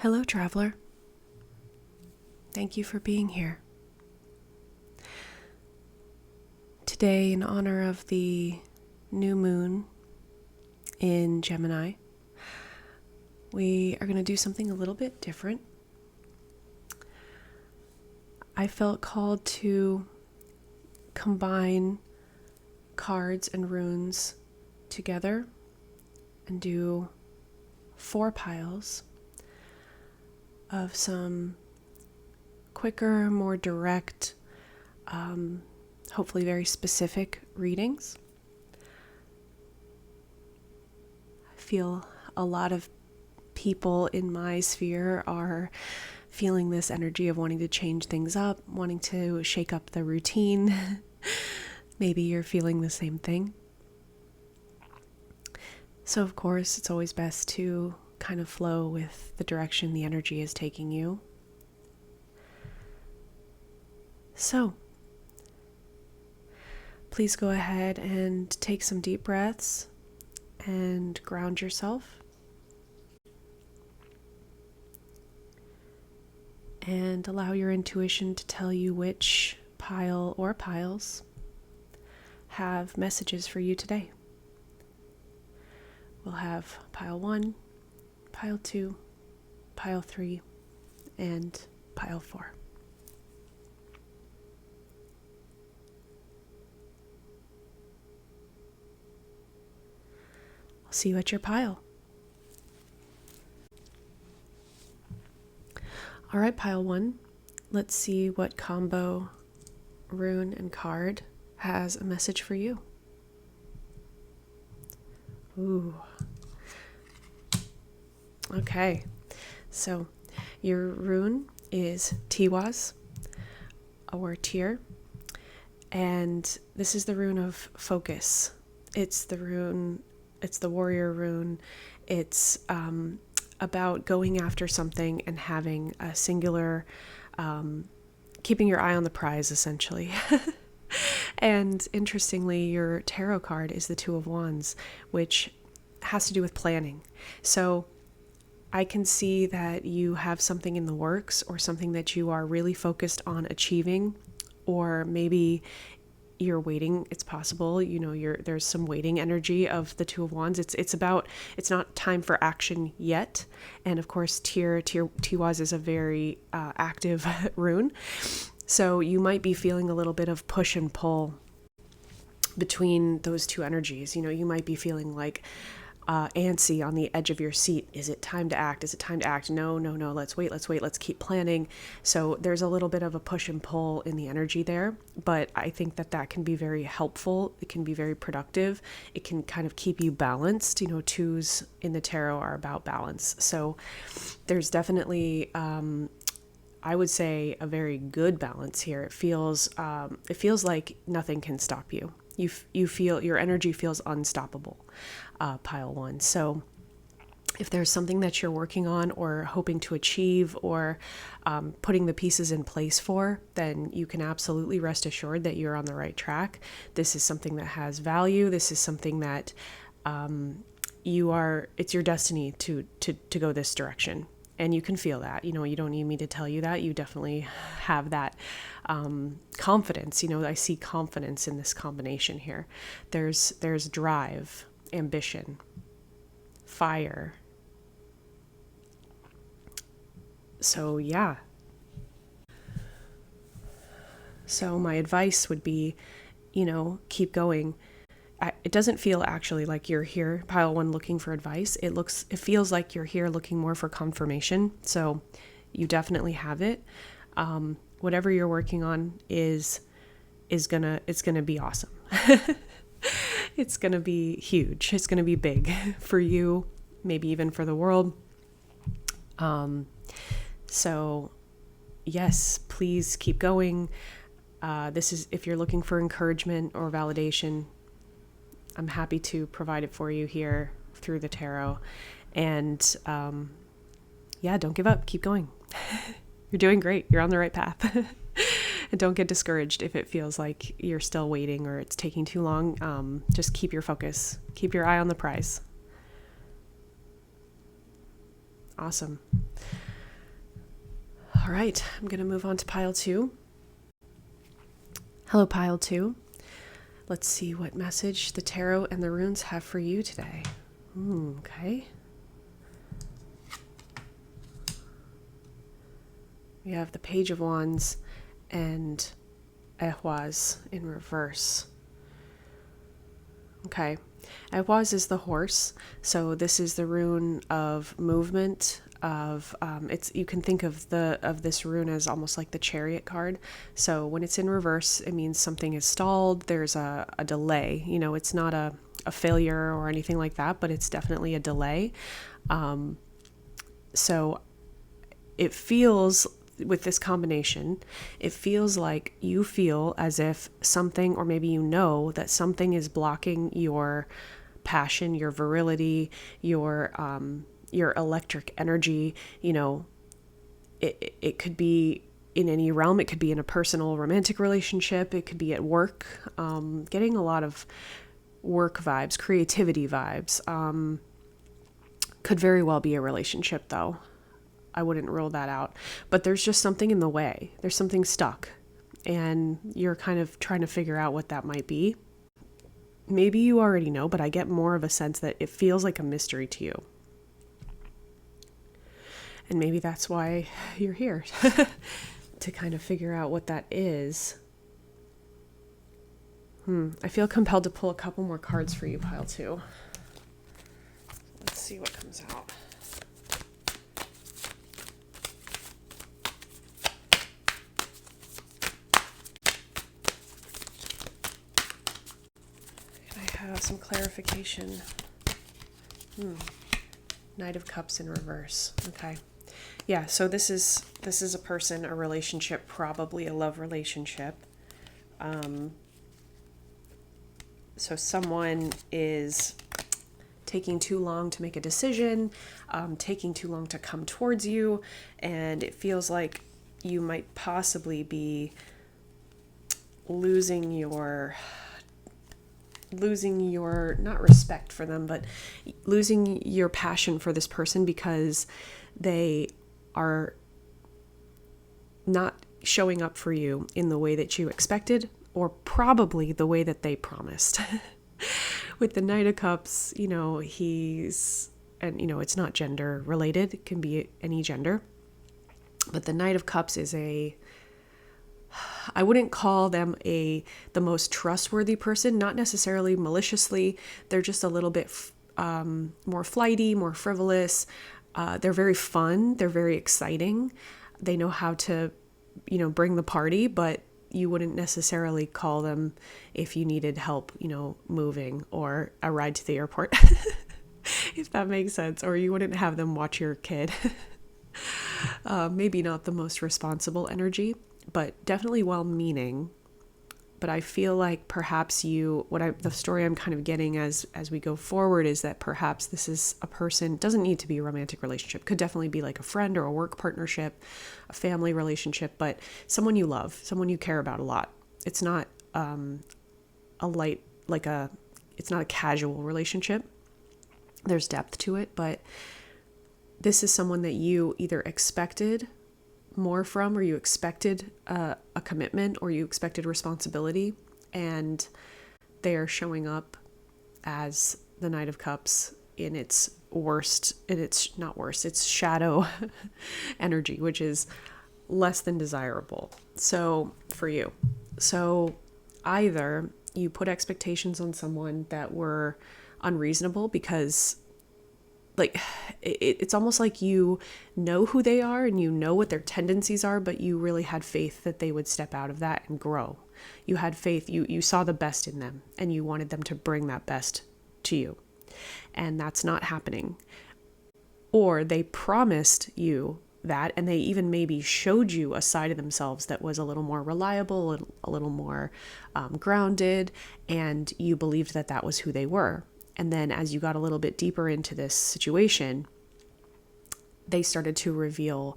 Hello, traveler. Thank you for being here. Today, in honor of the new moon in Gemini, we are going to do something a little bit different. I felt called to combine cards and runes together and do 4 piles of some quicker, more direct, hopefully very specific readings. I feel a lot of people in my sphere are feeling this energy of wanting to change things up, wanting to shake up the routine. Maybe you're feeling the same thing. So of course, it's always best to kind of flow with the direction the energy is taking you. So, please go ahead and take some deep breaths and ground yourself. And allow your intuition to tell you which pile or piles have messages for you today. We'll have pile 1, pile 2, pile 3, and pile 4. I'll see you at your pile. All right, pile 1. Let's see what combo rune and card has a message for you. Ooh. Okay, so your rune is Tiwaz, or Tyr, and this is the rune of focus. It's the warrior rune. It's about going after something and having a singular, keeping your eye on the prize, essentially. And interestingly, your tarot card is the Two of Wands, which has to do with planning. So I can see that you have something in the works or something that you are really focused on achieving, or maybe you're waiting. It's possible, there's some waiting energy of the Two of Wands. It's not time for action yet. And of course, Tiwaz is a very active rune. So you might be feeling a little bit of push and pull between those two energies. You might be feeling like antsy on the edge of your seat. Is it time to act? Is it time to act? No, let's wait. Let's keep planning. So there's a little bit of a push and pull in the energy there, but I think that can be very helpful. It can be very productive. It can kind of keep you balanced. Twos in the tarot are about balance. So there's definitely, I would say, a very good balance here. It feels like nothing can stop you. You feel your energy feels unstoppable, pile 1. So if there's something that you're working on or hoping to achieve or putting the pieces in place for, then you can absolutely rest assured that you're on the right track. This is something that has value. This is something that it's your destiny to go this direction. And you can feel that. You don't need me to tell you that. You definitely have that confidence. I see confidence in this combination here. There's drive, ambition, fire. So yeah. So my advice would be, keep going. It doesn't feel actually like you're here, pile 1, looking for advice. It feels like you're here looking more for confirmation. So you definitely have it. Whatever you're working on it's gonna be awesome. It's gonna be huge. It's gonna be big for you, maybe even for the world. So yes, please keep going. This is, if you're looking for encouragement or validation, I'm happy to provide it for you here through the tarot. And don't give up. Keep going. You're doing great. You're on the right path. And don't get discouraged if it feels like you're still waiting or it's taking too long. Just keep your focus. Keep your eye on the prize. Awesome. All right, I'm going to move on to pile 2. Hello, pile 2. Let's see what message the tarot and the runes have for you today. Okay. We have the Page of Wands and Ehwaz in reverse. Okay. Ehwaz is the horse, so this is the rune of movement. You can think of this rune as almost like the Chariot card. So when it's in reverse, it means something is stalled. There's a delay. It's not a failure or anything like that, but it's definitely a delay. So it feels, with this combination, it feels like you feel as if something, or maybe that something is blocking your passion, your virility, your electric energy. It could be in any realm. It could be in a personal romantic relationship. It could be at work. Getting a lot of work vibes, creativity vibes. Could very well be a relationship though. I wouldn't rule that out. But there's just something in the way. There's something stuck. And you're kind of trying to figure out what that might be. Maybe you already know, but I get more of a sense that it feels like a mystery to you. And maybe that's why you're here, to kind of figure out what that is. I feel compelled to pull a couple more cards for you, pile 2. Let's see what comes out. Can I have some clarification? Knight of Cups in reverse. Okay. Yeah, so this is a person, a relationship, probably a love relationship. So someone is taking too long to make a decision, taking too long to come towards you, and it feels like you might possibly be losing your not respect for them, but losing your passion for this person because they are not showing up for you in the way that you expected, or probably the way that they promised. With the Knight of Cups, it's not gender related. It can be any gender. But the Knight of Cups is I wouldn't call them the most trustworthy person, not necessarily maliciously. They're just a little bit more flighty, more frivolous. They're very fun. They're very exciting. They know how to, bring the party, but you wouldn't necessarily call them if you needed help, moving or a ride to the airport, if that makes sense. Or you wouldn't have them watch your kid. Maybe not the most responsible energy, but definitely well-meaning. But I feel like perhaps the story I'm kind of getting as we go forward is that perhaps this is a person, doesn't need to be a romantic relationship, could definitely be like a friend or a work partnership, a family relationship, but someone you love, someone you care about a lot. It's not it's not a casual relationship. There's depth to it, but this is someone that you either expected more from, or you expected a commitment, or you expected responsibility, and they are showing up as the Knight of Cups in its its shadow energy, which is less than desirable. So for you, either you put expectations on someone that were unreasonable because it's almost like you know who they are and you know what their tendencies are, but you really had faith that they would step out of that and grow. You had faith, you saw the best in them, and you wanted them to bring that best to you. And that's not happening. Or they promised you that, and they even maybe showed you a side of themselves that was a little more reliable and a little more grounded, and you believed that that was who they were. And then as you got a little bit deeper into this situation, they started to reveal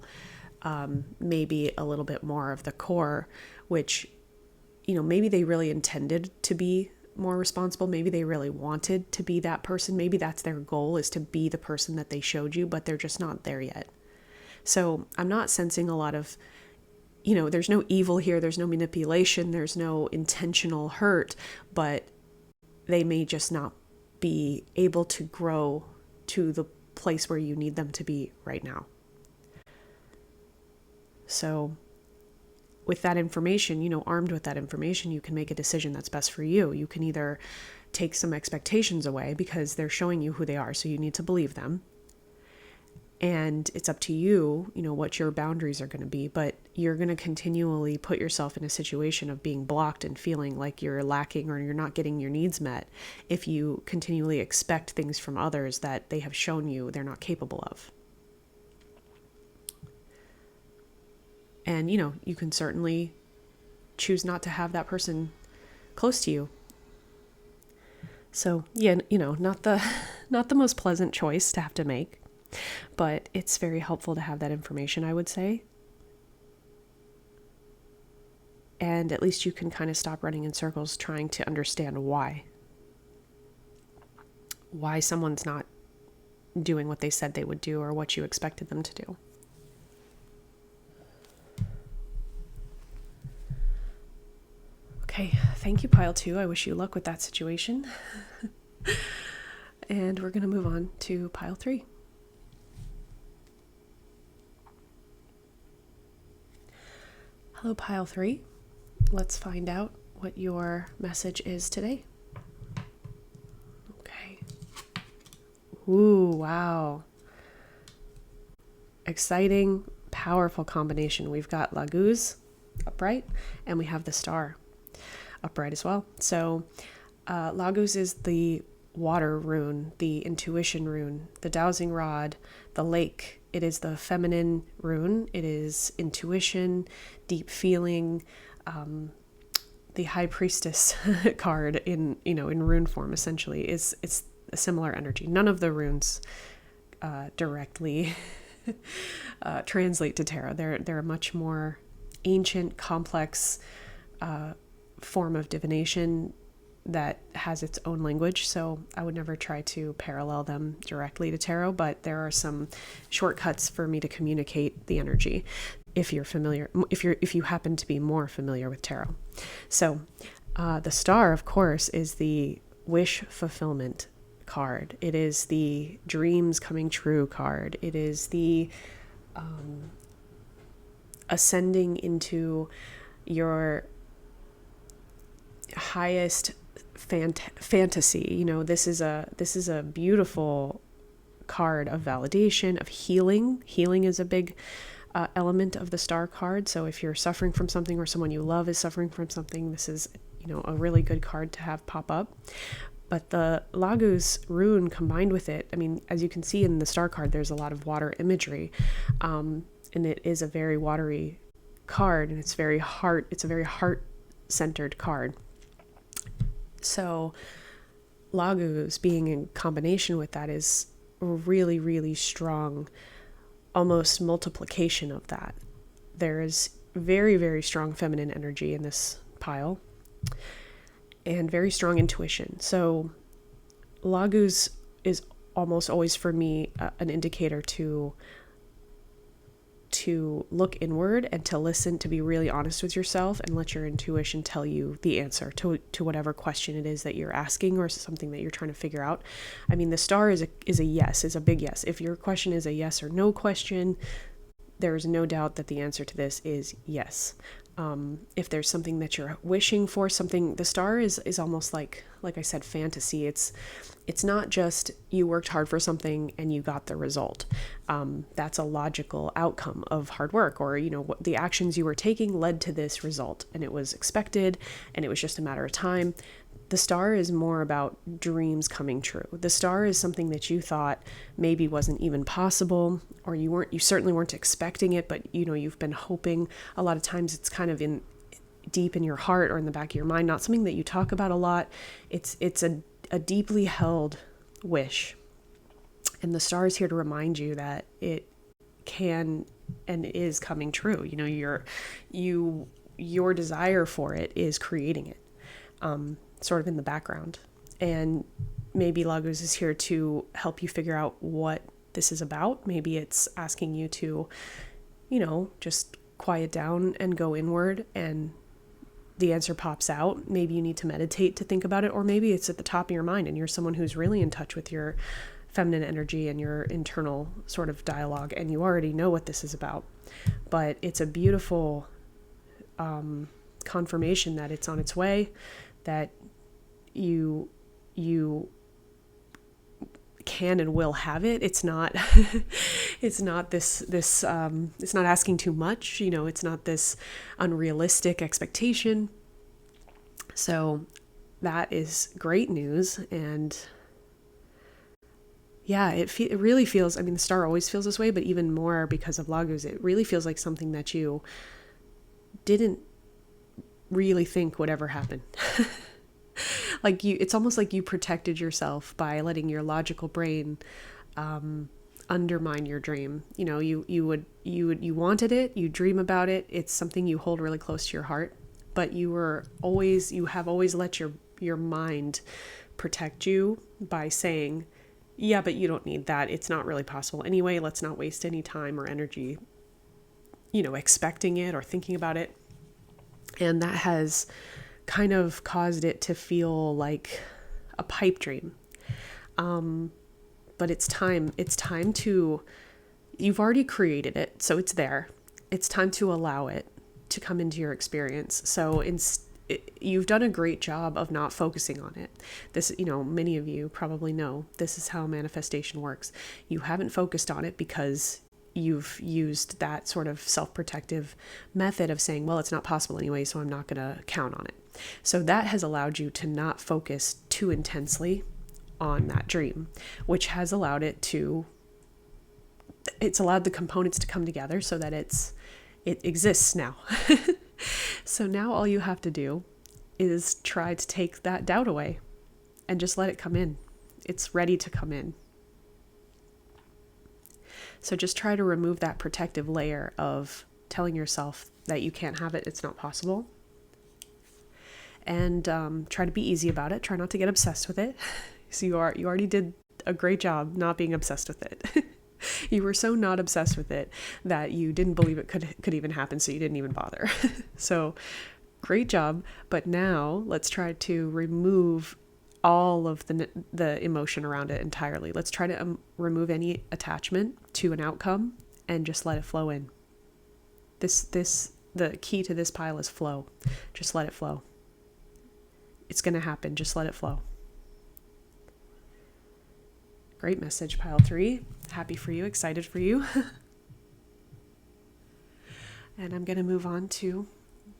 maybe a little bit more of the core, which, maybe they really intended to be more responsible. Maybe they really wanted to be that person. Maybe that's their goal, is to be the person that they showed you, but they're just not there yet. So I'm not sensing a lot of, there's no evil here, there's no manipulation, there's no intentional hurt, but they may just not be able to grow to the place where you need them to be right now. So with that information, armed with that information, you can make a decision that's best for you. You can either take some expectations away because they're showing you who they are, so you need to believe them. And it's up to you, what your boundaries are going to be, but you're going to continually put yourself in a situation of being blocked and feeling like you're lacking or you're not getting your needs met if you continually expect things from others that they have shown you they're not capable of. And, you can certainly choose not to have that person close to you. So, yeah, not the most pleasant choice to have to make, but it's very helpful to have that information, I would say. And at least you can kind of stop running in circles trying to understand why someone's not doing what they said they would do or what you expected them to do. Okay, thank you, pile 2. I wish you luck with that situation. And we're going to move on to pile 3. Hello, pile 3. Let's find out what your message is today. Okay. Ooh, wow. Exciting, powerful combination. We've got Laguz upright, and we have the star upright as well. So Laguz is the water rune, the intuition rune, the dowsing rod, the lake. It is the feminine rune. It is intuition, deep feeling, the high priestess card in rune form essentially it's a similar energy. None of the runes directly translate to tarot. They're a much more ancient, complex form of divination that has its own language, so I would never try to parallel them directly to tarot, but there are some shortcuts for me to communicate the energy if you happen to be more familiar with tarot. So the star, of course, is the wish fulfillment card. It is the dreams coming true card. It is the ascending into your highest fantasy. This is a beautiful card of validation, of healing. Healing is a big element of the star card. So if you're suffering from something or someone you love is suffering from something, this is a really good card to have pop up. But the Laguz rune combined with it, as you can see in the star card, there's a lot of water imagery, and it is a very watery card, and it's a very heart-centered card. So Laguz being in combination with that is a really, really strong, almost multiplication of that. There is very, very strong feminine energy in this pile and very strong intuition. So Laguz is almost always for me an indicator to look inward and to listen, to be really honest with yourself and let your intuition tell you the answer to whatever question it is that you're asking or something that you're trying to figure out. The star is a yes, is a big yes. If your question is a yes or no question, there is no doubt that the answer to this is yes. If there's something that you're wishing for, the star is almost like I said, fantasy. It's not just you worked hard for something and you got the result. That's a logical outcome of hard work, or what the actions you were taking led to this result, and it was expected, and it was just a matter of time. The star is more about dreams coming true. The star is something that you thought maybe wasn't even possible, or you certainly weren't expecting it, but you've been hoping. A lot of times it's kind of deep in your heart or in the back of your mind, not something that you talk about a lot. It's a deeply held wish. And the star is here to remind you that it can and is coming true. Your desire for it is creating it. Sort of in the background, and maybe Laguz is here to help you figure out what this is about. Maybe it's asking you to, just quiet down and go inward, and the answer pops out. Maybe you need to meditate to think about it, or maybe it's at the top of your mind and you're someone who's really in touch with your feminine energy and your internal sort of dialogue, and you already know what this is about. But it's a beautiful confirmation that it's on its way, that you can and will have it. It's not it's not this it's not asking too much, it's not this unrealistic expectation. So that is great news. And yeah, it really feels, the star always feels this way, but even more because of Laguz, it really feels like something that you didn't really think would ever happen. It's almost like you protected yourself by letting your logical brain undermine your dream. You wanted it, you dream about it, it's something you hold really close to your heart, but you have always let your mind protect you by saying, yeah, but you don't need that. It's not really possible anyway. Let's not waste any time or energy, expecting it or thinking about it. And that has kind of caused it to feel like a pipe dream. But it's time to, you've already created it, so it's there. It's time to allow it to come into your experience. So you've done a great job of not focusing on it. This, many of you probably know this is how manifestation works. You haven't focused on it because you've used that sort of self-protective method of saying, well, it's not possible anyway, so I'm not going to count on it. So that has allowed you to not focus too intensely on that dream, which has allowed it's allowed the components to come together so that it exists now. So now all you have to do is try to take that doubt away and just let it come in. It's ready to come in. So just try to remove that protective layer of telling yourself that you can't have it, it's not possible. And try to be easy about it. Try not to get obsessed with it. So you already did a great job not being obsessed with it. You were so not obsessed with it that you didn't believe it could even happen, so you didn't even bother. So great job. But now let's try to remove all of the emotion around it entirely. Let's try to remove any attachment to an outcome and just let it flow in. The key to this pile is flow. Just let it flow. It's going to happen. Just let it flow. Great message, pile 3. Happy for you, excited for you. And I'm going to move on to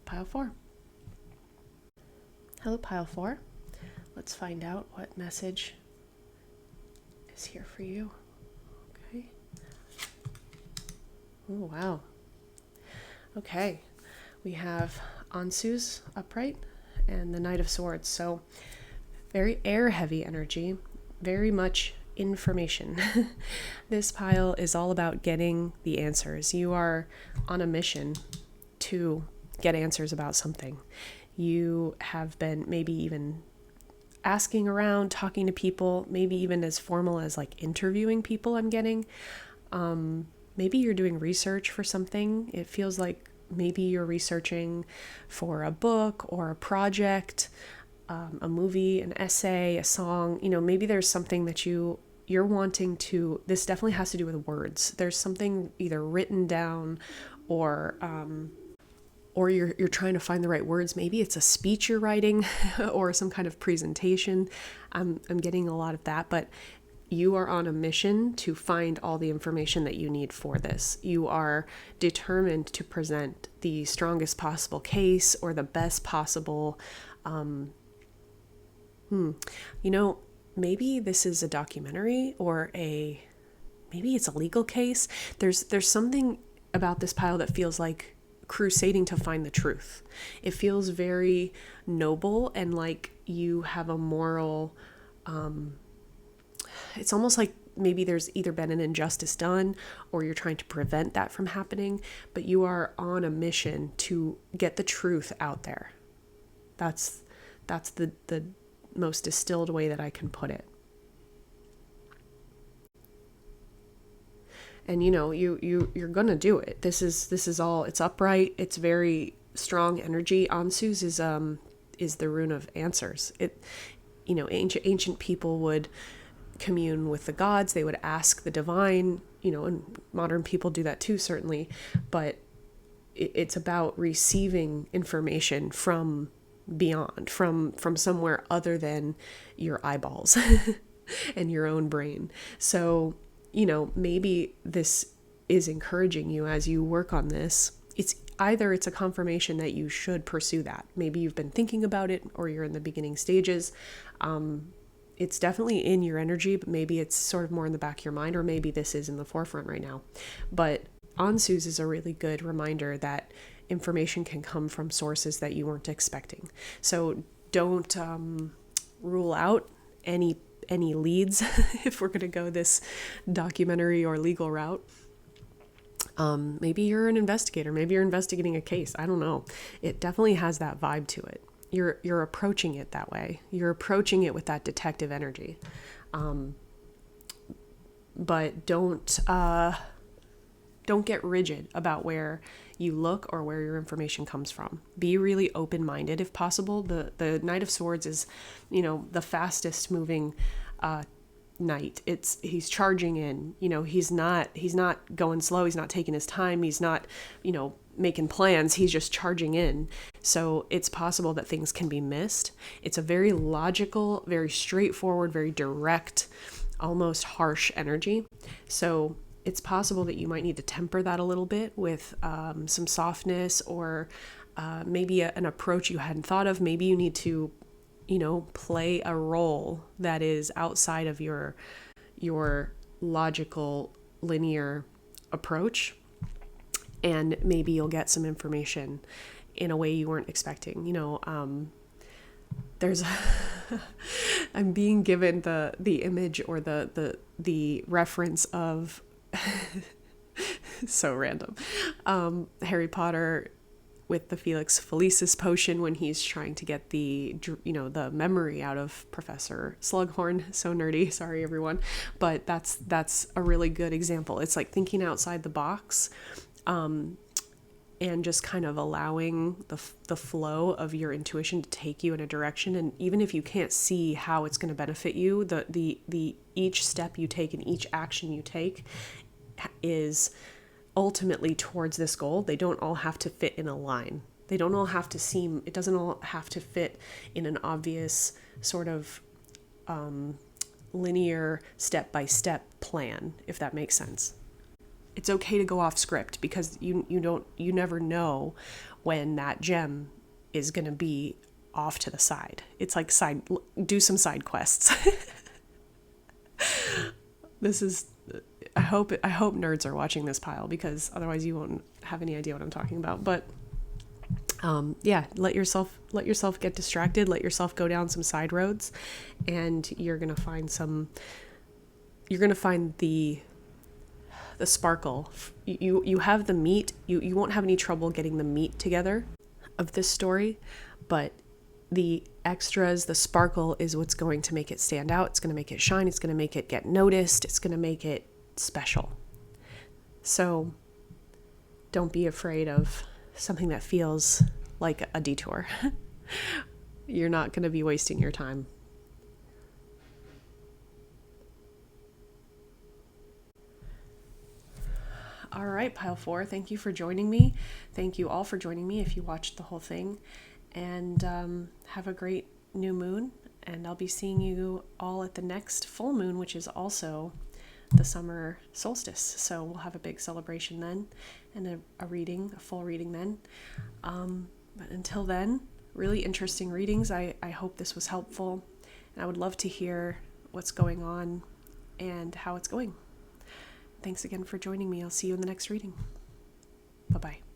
pile 4. Hello, pile 4. Let's find out what message is here for you. Okay. Oh, wow. Okay. We have Ansu's upright and the Knight of Swords. So very air heavy energy, very much information. This pile is all about getting the answers. You are on a mission to get answers about something. You have been maybe even asking around, talking to people, maybe even as formal as like interviewing people. I'm getting, maybe you're doing research for something. It feels like maybe you're researching for a book or a project, a movie, an essay, a song. Maybe there's something that you're wanting to, this definitely has to do with words. There's something either written down or you're trying to find the right words. Maybe it's a speech you're writing or some kind of presentation. I'm getting a lot of that, but you are on a mission to find all the information that you need for this. You are determined to present the strongest possible case or the best possible, maybe this is a documentary or maybe it's a legal case. There's something about this pile that feels like crusading to find the truth. It feels very noble and like you have a moral, it's almost like maybe there's either been an injustice done or you're trying to prevent that from happening, but you are on a mission to get the truth out there. That's the most distilled way that I can put it. And you're gonna do it. This is all, it's upright, it's very strong energy. Ansu's is the rune of answers. Ancient people would commune with the gods, they would ask the divine, and modern people do that too, certainly, but it's about receiving information from beyond, from somewhere other than your eyeballs and your own brain. So, maybe this is encouraging you as you work on this. It's a confirmation that you should pursue that. Maybe you've been thinking about it, or you're in the beginning stages. It's definitely in your energy, but maybe it's sort of more in the back of your mind, or maybe this is in the forefront right now. But Ansu's is a really good reminder that information can come from sources that you weren't expecting. So don't rule out any leads if we're going to go this documentary or legal route. Maybe you're an investigator. Maybe you're investigating a case. I don't know. It definitely has that vibe to it. You're approaching it that way. You're approaching it with that detective energy. But don't get rigid about where you look or where your information comes from. Be really open-minded if possible. The Knight of Swords is, the fastest moving knight. He's charging in. He's not going slow. He's not taking his time. He's not, making plans. He's just charging in. So it's possible that things can be missed. It's a very logical, very straightforward, very direct, almost harsh energy. So it's possible that you might need to temper that a little bit with some softness, or maybe an approach you hadn't thought of. Maybe you need to, play a role that is outside of your logical, linear approach. And maybe you'll get some information in a way you weren't expecting. I'm being given the image or the reference of so random. Harry Potter with the Felix Felicis potion, when he's trying to get the memory out of Professor Slughorn. So nerdy, sorry everyone, but that's a really good example. It's like thinking outside the box, and just kind of allowing the flow of your intuition to take you in a direction. And even if you can't see how it's going to benefit you, the each step you take and each action you take is ultimately towards this goal. They don't all have to fit in a line. They don't all have to seem, it doesn't all have to fit in an obvious sort of linear step-by-step plan, if that makes sense. It's okay to go off script, because you never know when that gem is going to be off to the side. It's like do some side quests. I hope nerds are watching this pile, because otherwise you won't have any idea what I'm talking about. But let yourself get distracted, let yourself go down some side roads, and you're going to find the sparkle. You have the meat. You won't have any trouble getting the meat together of this story, but the extras, the sparkle, is what's going to make it stand out. It's going to make it shine. It's going to make it get noticed. It's going to make it special. So don't be afraid of something that feels like a detour. You're not going to be wasting your time. All right, Pile 4, thank you for joining me. Thank you all for joining me if you watched the whole thing. And have a great new moon. And I'll be seeing you all at the next full moon, which is also the summer solstice. So we'll have a big celebration then, and a full reading then. But until then, really interesting readings. I hope this was helpful. And I would love to hear what's going on and how it's going. Thanks again for joining me. I'll see you in the next reading. Bye-bye.